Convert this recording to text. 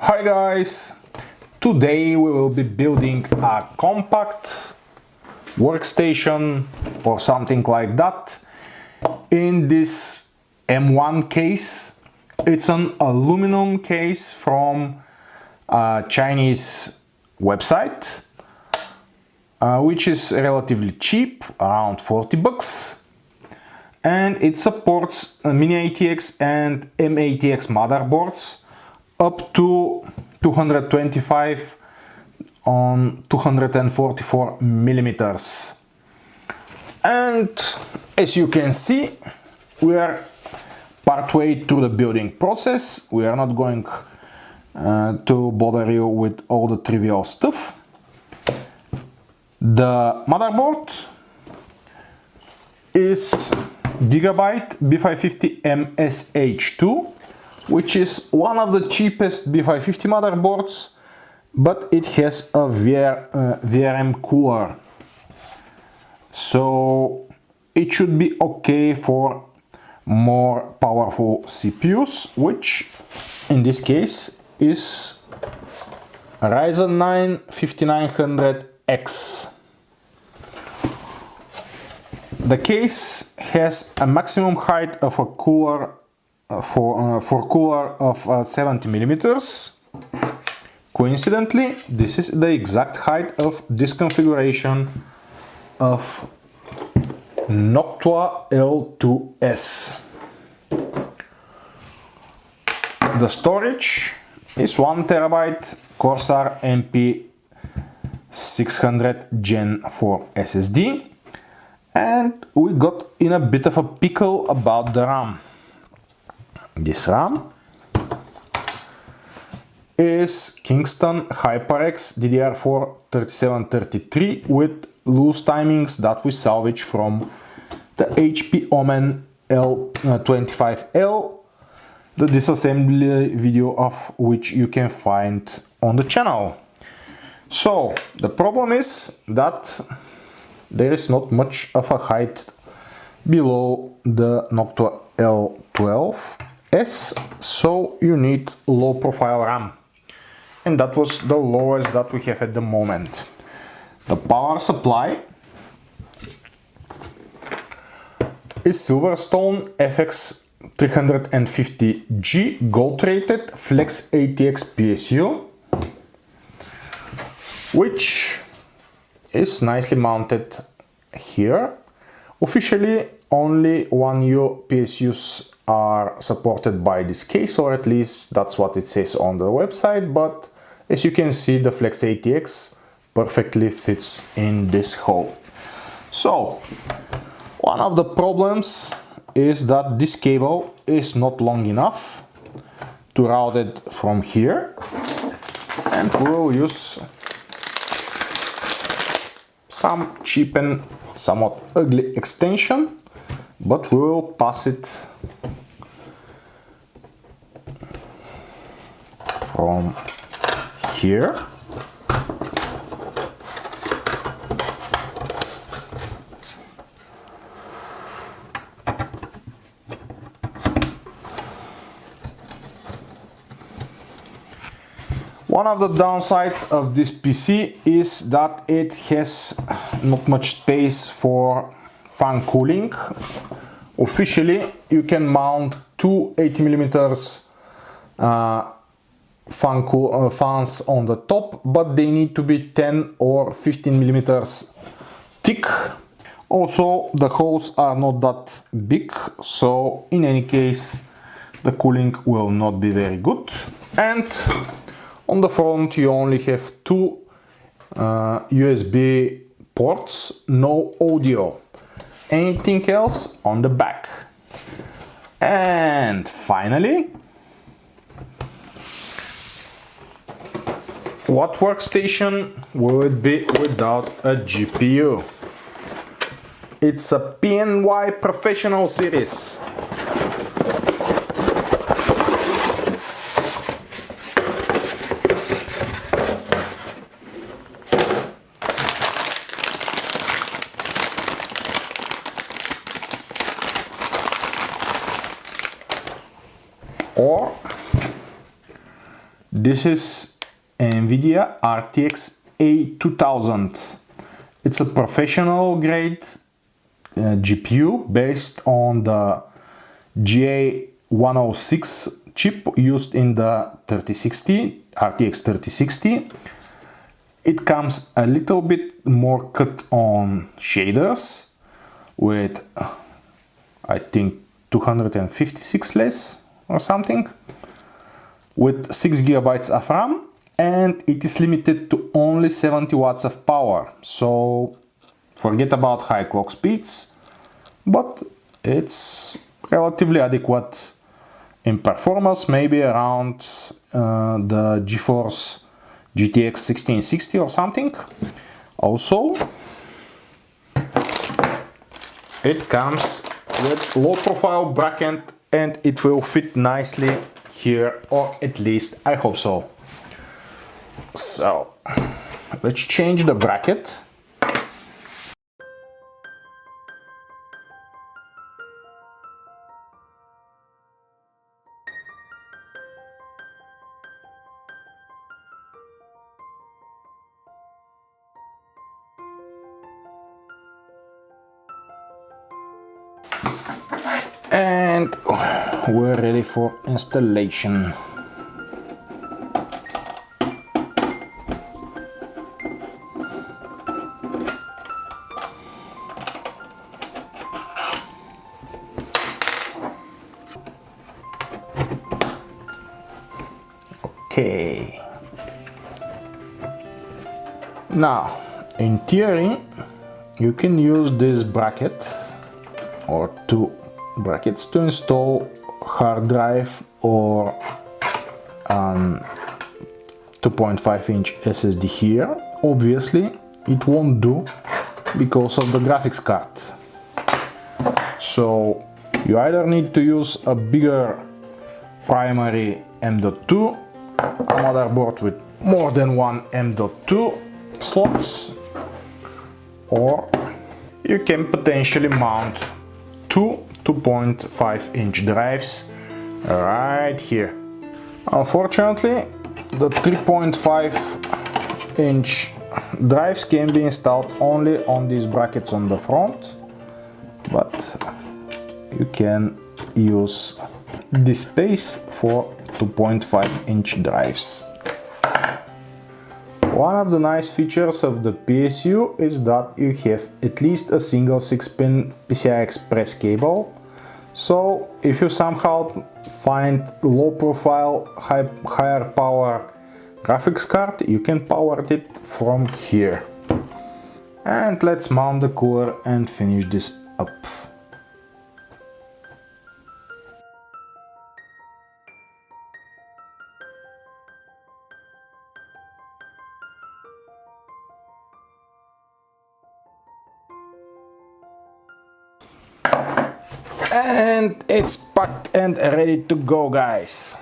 Hi guys! Today we will be building a compact workstation or something like that in this M1 case. It's an aluminum case from a Chinese website, which is relatively cheap, around 40 bucks. And it supports mini ATX and MATX motherboards up to 225 on 244 millimeters. And as you can see, we are partway through the building process. We are not going to bother you with all the trivial stuff. The motherboard is Gigabyte B550M S2H, which is one of the cheapest B550 motherboards, but it has a VRM cooler, so it should be okay for more powerful CPUs, which in this case is Ryzen 9 5900X. The case has a maximum height of a cooler for cooler of 70 millimeters. Coincidentally, this is the exact height of this configuration of Noctua L2S. The storage is 1 terabyte Corsair MP600 Gen 4 SSD. And we got in a bit of a pickle about the RAM. This RAM is Kingston HyperX DDR4-3733 with loose timings that we salvage from the HP Omen L25L, the disassembly video of which you can find on the channel. So the problem is that there is not much of a height below the Noctua L12S, so you need low profile RAM, and that was the lowest that we have at the moment. The power supply is Silverstone FX350-G gold rated Flex ATX PSU, which is nicely mounted here. Officially, only 1U PSUs are supported by this case, or at least that's what it says on the website, but as you can see, the Flex ATX perfectly fits in this hole. So, one of the problems is that this cable is not long enough to route it from here, and we'll use some cheap and somewhat ugly extension, but we will pass it from here. One of the downsides of this PC is that it has not much space for fan cooling. Officially, you can mount two 80mm fans on the top, but they need to be 10 or 15mm thick. Also, the holes are not that big, so in any case, the cooling will not be very good. And on the front, you only have two USB ports, no audio. Anything else on the back. And finally, what workstation will it be without a GPU? It's a PNY Professional Series. Or This is NVIDIA RTX A2000. It's a professional grade GPU based on the GA106 chip used in the 3060, RTX 3060. It comes a little bit more cut on shaders with, I think, 256 less or something, with 6 GB of RAM, and it is limited to only 70 watts of power. So forget about high clock speeds, but it's relatively adequate in performance, maybe around the GeForce GTX 1660 or something. Also, it comes with low profile bracket and it will fit nicely here, or at least I hope so. So let's change the bracket. And we're ready for installation. Okay. Now, in theory, you can use this bracket or two brackets to install hard drive or 2.5-inch SSD here. Obviously, it won't do because of the graphics card. So you either need to use a bigger primary M.2, a motherboard with more than one M.2 slots, or you can potentially mount two 2.5-inch drives right here. Unfortunately, the 3.5-inch drives can be installed only on these brackets on the front, but you can use this space for 2.5-inch drives. One of the nice features of the PSU is that you have at least a single 6-pin PCI Express cable. So if you somehow find low profile, higher power graphics card, you can power it from here. And let's mount the cooler and finish this up. And it's packed and ready to go, guys.